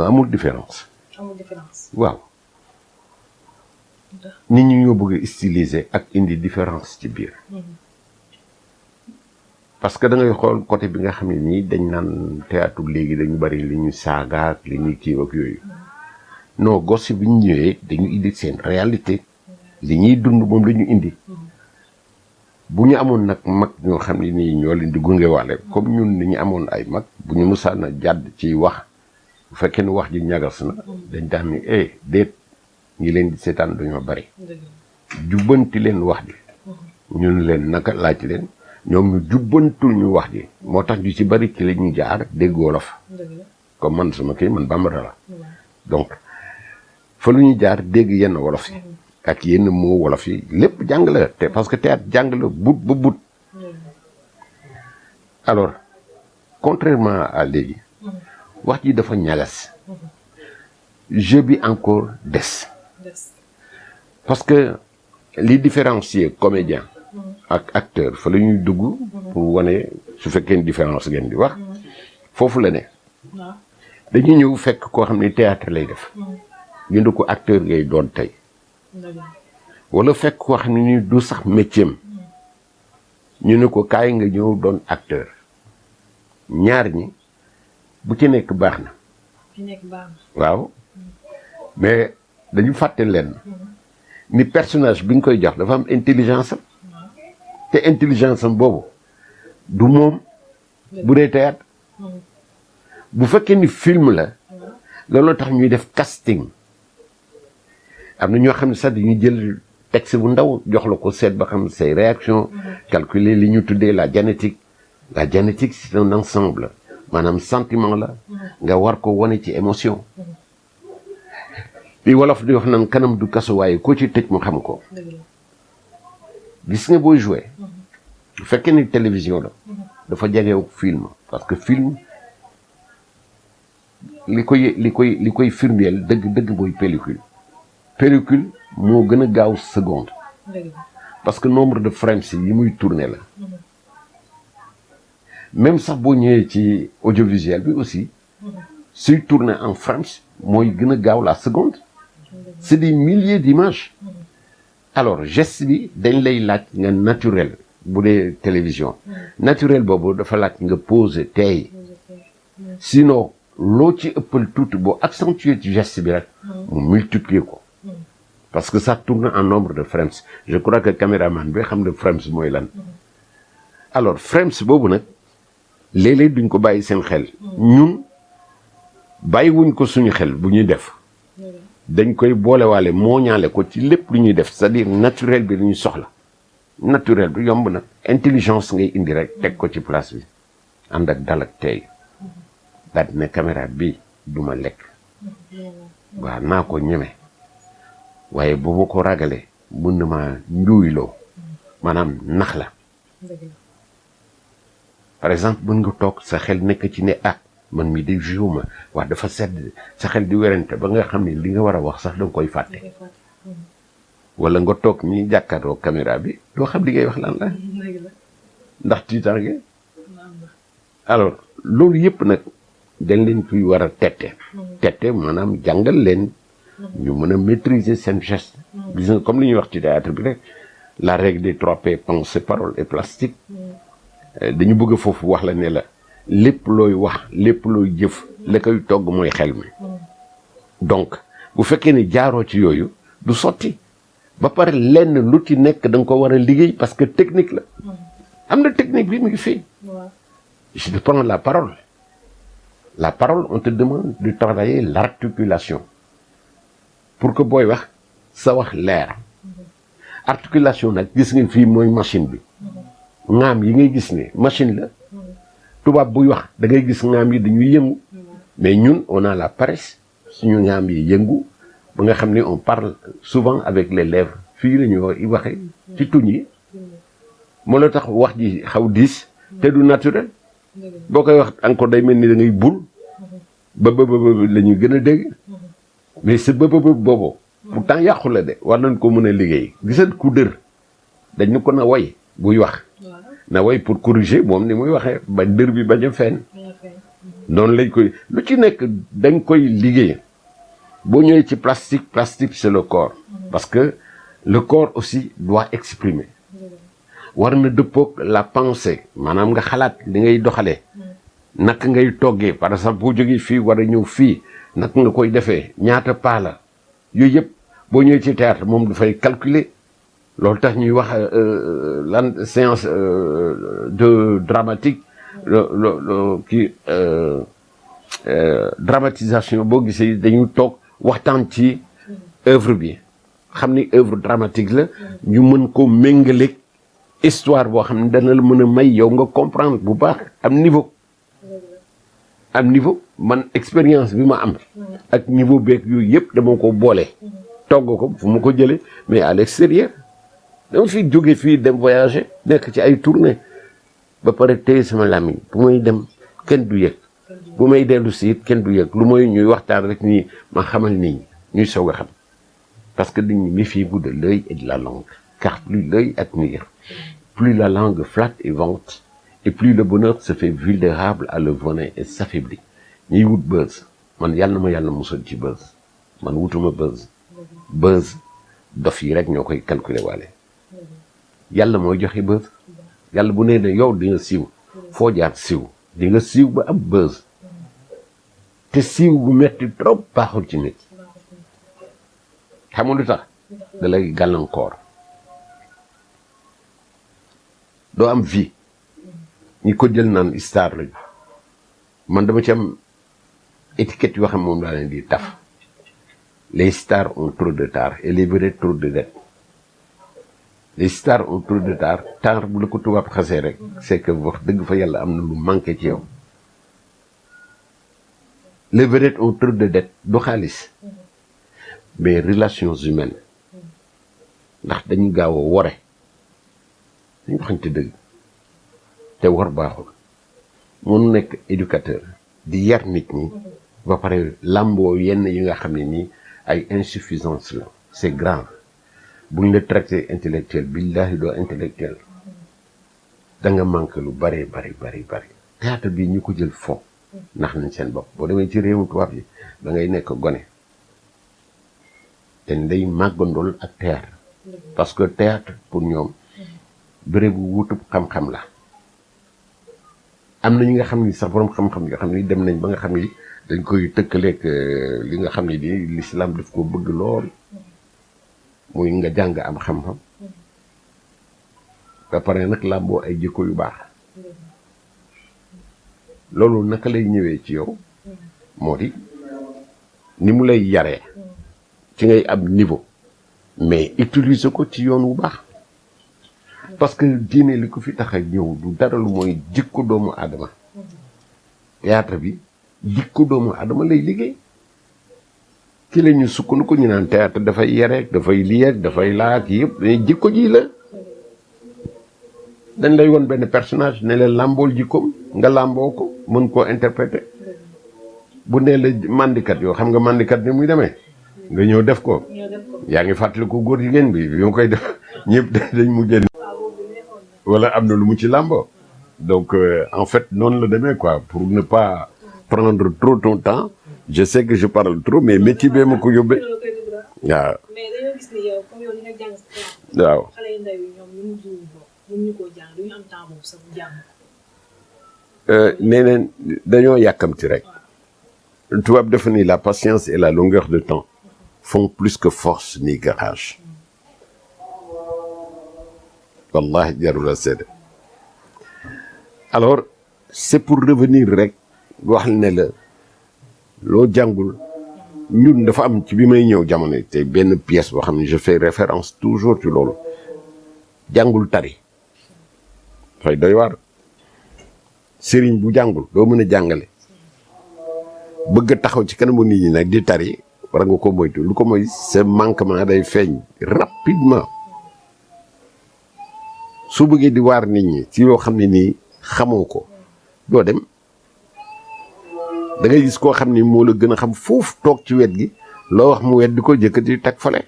amul différence. amul différence. waaw nit ñi ñoo bëgg a styliser ak indi différence ci biir. parce que da ngay xool côté bi nga xam ne nii dañ naan théâtre léegi dañu bari li ñu saaga ak li ñuy kii ak yooyu. non gos bi ñu ñëwee dañu indi seen réalité. li ñuy dund moom la ñu indi. bu ñu amoon nag mag ñoo xam ne nii ñoo leen di gungewaale comme ñun ni ñu amoon ay mag bu ñu musaan a jàdd ci wax bu fekkee ne wax ji ñagas na dañ daan ni déet ñi leen di seetaan dañoo bari jubbanti leen wax ji ñun leen naka laaj leen ñoom ñu jubbantul ñu wax ji moo tax ñu ci bari ci la ñuy jaar dégg wolof comme man sama kii man bambara la donc fa lu ñuy jaar dégg yenn wolof yi ak yenn moo wolof yi lépp jàng la te parce que théâtre jàng la but ba but alors contrairement à léegi wax ji dafa ñagas jeu bi encore des parce que li différencier comédien ak acteur fa la ñuy dugg pour wane su fekkee différence ngeen di wax foofu la ne dañuy ñëw fekk koo xam ne théâtre lay def ñu ne ko acteur ngay doon tey wala fekk koo xam ne ni du sax métier ñu ne ko kaay nga ñëw doon acteur ñaar ñi bu ci nekk baax na waaw mais dañu fàtte leen ni personnage bi nga koy jox dafa am intelligence am te intelligence am boobu du moom bu dee théâtre bu fekkee ni film la looloo tax ñuy def casting am na ñoo xam ne sax dañuy jël texte bu ndaw jox la ko seet ba xam say réaction calculer li ñu tuddee la génétique c'est un ensemble maanaam sentiment la nga war ko wane ci émotion li wolof di wax naan kanam du kaso waaye ko ci tëj mu xam ko gis nga booy jouer bu fekkee ni télévision la dafa jegew film parce que film li koy firndeel dëgg mooy pellicule moo gën a gaaw seconde parce que nombre de frames yi muy tourner la même sax boo ñëwee ci audiovisuel bi aussi suy tourner en frames mooy gën a gaaw la seconde c'est des milliers d'images alors geste bi dañ lay laaj nga naturel bu dee télévision naturel boobu dafa laaj nga poser tey sinon loo ci ëppal tuuti boo accentuer ci geste bi rek mu multiplier ko parce que ça tourne en nombre de frames je crois que caméraman bi xam ne frames mooy lan alors frames boobu nag léeg-léeg duñ ko bàyyi seen xel ñun bàyyiwuñ ko suñu xel bu ñuy def dañ koy boolewaale mooñaale ko ci lépp lu ñuy def c'est-à-dire naturel bi lu ñuy soxla naturel bi yomb na intelligence ngay indi rek teg ko ci place bi ànd ak dal ak tey daal ne caméra bi duma lekk waaw naa ko ñeme waaye bu ma ko ragalee mën na ma njuuyloo maanaam nax la par exemple mën nga toog sa xel nekk ci ne man mii di joué ma wax dafa sedd sa xel di werante ba nga xam ne li nga war a wax sax danga koy fàtte wala nga toog ñi jàkkaaroo caméra bi doo xam li ngay wax lan la ndax tiitaange alors loolu yëpp nag dañ leen fiy war a tette maanaam jàngal leen ñu mën a maîtriser seen geste gis nga comme li ñuy wax ci théâtre bi rek la règle des 3 P pensée parole et plastique dañu bëgg foofu wax la ne la lépp looy wax lépp looy jëf la koy togg mooy xel mi donc bu fekkee ne jaaroo ci yooyu du sotti ba pare lenn lu ci nekk da nga ko war a liggéey parce que technique la am na technique bi mu ngi fii je te prends la parole on te demande de travailler l'articulation pour que booy wax sa wax leer articulation nag gis ngeen fii mooy machine bi ŋaam yi ngay gis ne machine la tubaab buy wax da ngay gis ŋaam yi dañuy yëngu mais ñun on a la paresse suñu ŋaam yi yëngu ba nga xam ne on parle souvent avec les lèvres fii la ñuy waxee ci tuñ yi moo la tax wax ji xaw diis te du naturel boo koy wax encore day mel ni da ngay bul ba la ñuy gën a dégg mais sa bëb boobu pourtant yàqu la de war nañ ko mën a liggéey gisal ku dër dañu ko na way buy wax na way pour corriger moom ni muy waxee ba dër bi bañ a feeñ noonu lañ koy lu ci nekk dañ koy liggéey boo ñëwee ci plastique c'est le corps parce que le corps aussi doit exprimer war na dëppoog la pensée maanaam nga xalaat li ngay doxalee naka ngay toggee par exemple boo jógee fii war a ñëw fii naka nga koy defee ñaata pas la yooyu yëpp boo ñëwee ci théâtre moom dafay calculer loolu tax ñuy wax lan séance de dramatique kii dramatisation boo gisee dañu toog waxtaan ci œuvre bi xam ni œuvre dramatique la ñu mën ko méngaleeg histoire boo xam ne dana la mën a may yow nga comprendre bu baax am niveau man expérience bi ma am ak niveau beeg yooyu yëpp dama ko boole togg ko fu ma ko jëlee mais à l'extérieur dama fi jóge fii dem voyager nekk ci ay tournée ba pare téye sama làmmiñ bu may dem kenn du yëg bu may dellu si it kenn du yëg lu mooy ñuy waxtaan rek nii ma xamal nit ñi ñuy soog a xam parce que dañu méfiez-vous de l'œil et de la langue car plus l'œil admire plus la langue flatte et vante et plus le bonheur se fait vulnérable à le venin et s'affaiblit ñuy wut buzz man yàlla na ma yàlla musal ci buzz man wutuma buzz dof yi rek ñoo koy calculer waale yàlla mooy joxe buzz yàlla bu nee ne yow di nga siiw foo jaar siiw di nga siiw ba am buzz te siiw bu metti trop baaxul ci nit xam nga lu tax da lay gàllankoor doo am vie ñi ko jël naan star lañu man dama ci am étiquette yoo xam moom laa leen di taf les stars ont trop de tard et les vedettes trop de dettes les stars ont trop de tard bu la ko tubaab xasee rek c'est que wax dëgg fa yàlla am na lu manqué ci yow les vedettes ont trop de dettes du xaalis mais relations humaines ndax dañu gaaw a wore dañu waxante dëgg te war baaxul mun nekk éducateur di yar nit ñi ba pare làmboo yenn yi nga xam ne nii ay insuffisance la c'est grave buñ la traité intellectuel billahi doo intellectuel da nga manqué lu bari théâtre bi ñu ko jël fo ndax nañ seen bopp boo demee ci réewu tubaab yi da ngay nekk gone te nday màggandool ak théâtre parce que théâtre pour ñoom béréb bu wutub xam-xam la am na ñi nga xam ni sax borom xam-xam yoo xam ni dem nañ ba nga xam ni dañ koy tëkkaleeg li nga xam ne di l'islam daf ko bëgg lool muy nga jàng am xam-xam ba pare nag làmboo ay jikko yu baax loolu naka lay ñëwee ci yow moo di ni mu lay yaree ci ngay am niveau mais utiliser ko ci yoon wu baax parce que diine li ko fi tax a ñëw du dara lu mooy jikko doomu aadama théâtre bi jikko doomu aadama lay liggéey ki la ñu sukkandiku ñu naan théâtre dafay yereek dafay liyeek dafay laak yëpp mais jikko ji la dañ lay woon benn personnage ne la làmbool jikkoom nga làmboo ko mën koo interpréter bu nee la mandikat yoo xam nga mandikat ni muy demee nga ñëw def ko yaa ngi fàttali ko góor jigéen bi nga koy def ñëpp dañ mujjee wala am na lu mu ci làmboo donc en fait noonu la demee quoi pour ne pas prendre trop ton temps je sais que je parle trop mais métier bee ma ko yóbbee waaw. mais dañoo gis ni yow comme yow li nga jàng si waaw xale yu ndaw yi ñoom ñu mujj ñu ñu ko jàng duñu am temps boobu sax jàng. nee neen dañoo yàkkamti rek tubaab dafa ni la patience et la longueur de temps font plus que force ni garage wallahi jarul a seede alors c'est pour revenir rek wax ne la loo jàngul ñun dafa am ci bi may ñëw jamono te benn pièce boo xam ne je fais référence toujours ci loolu jàngul tari dafay doy waar sëriñ bu jàngul doo mën a jàngale bëgg a taxaw ci kanamu nit ñi nag di tari war nga ko moytu lu ko mooy sa manquement day feeñ rapidement su bëggee di waar nit ñi ci yoo xam ne nii xamoo ko doo dem da ngay gis koo xam ni moo la gën a xam foofu toog ci wet gi loo wax mu wet di ko jëkkati teg fale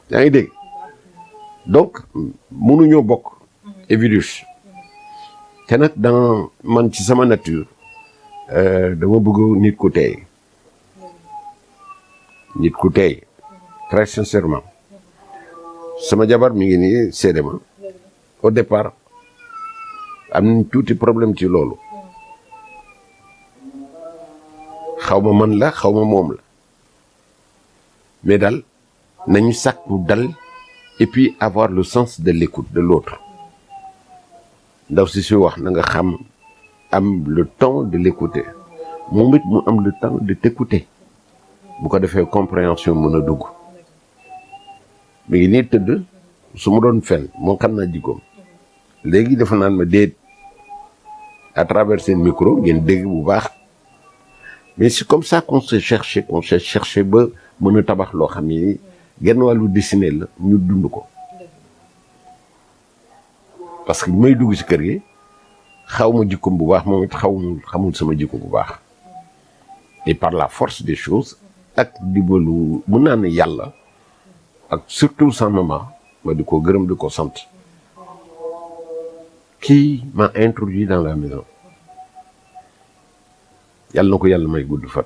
yaa ngi dégg donc mënuñoo bokk évidus te nag dans man ci sama nature dama bëgg nit ku tey très sincèrement sama jabar mi ngi nii seede ma au départ am nañ tuuti problème ci loolu xaw ma man la xaw ma moom la mais daal nañu sàkku dal et puis avoir le sens de l'écoute de l'autre ndaw si suy wax na nga xam am le temps de l'écouter moom it mu am le temps de t'écouter bu ko defee compréhension mën a dugg mi ngi nii tëdd su ma doon fen moo xam naa jikkoom léegi dafa naan ma déet à travers seen micro ngeen dégg bu baax mais c'est comme ça qu'on s'est cherché ba mën a tabax loo xam ni genn wàllu dessiné la ñu dund ko parce que bi may dugg ci kër gi xaw ma jikkoom bu baax moom it xamul sama jikko bu baax et par la force des choses ak dimbalu mën naa ne yàlla ak surtout sa maman ma di ko gërëm di ko sant qui m'a introduit dans la maison yàlla na ko yàlla may gudd fan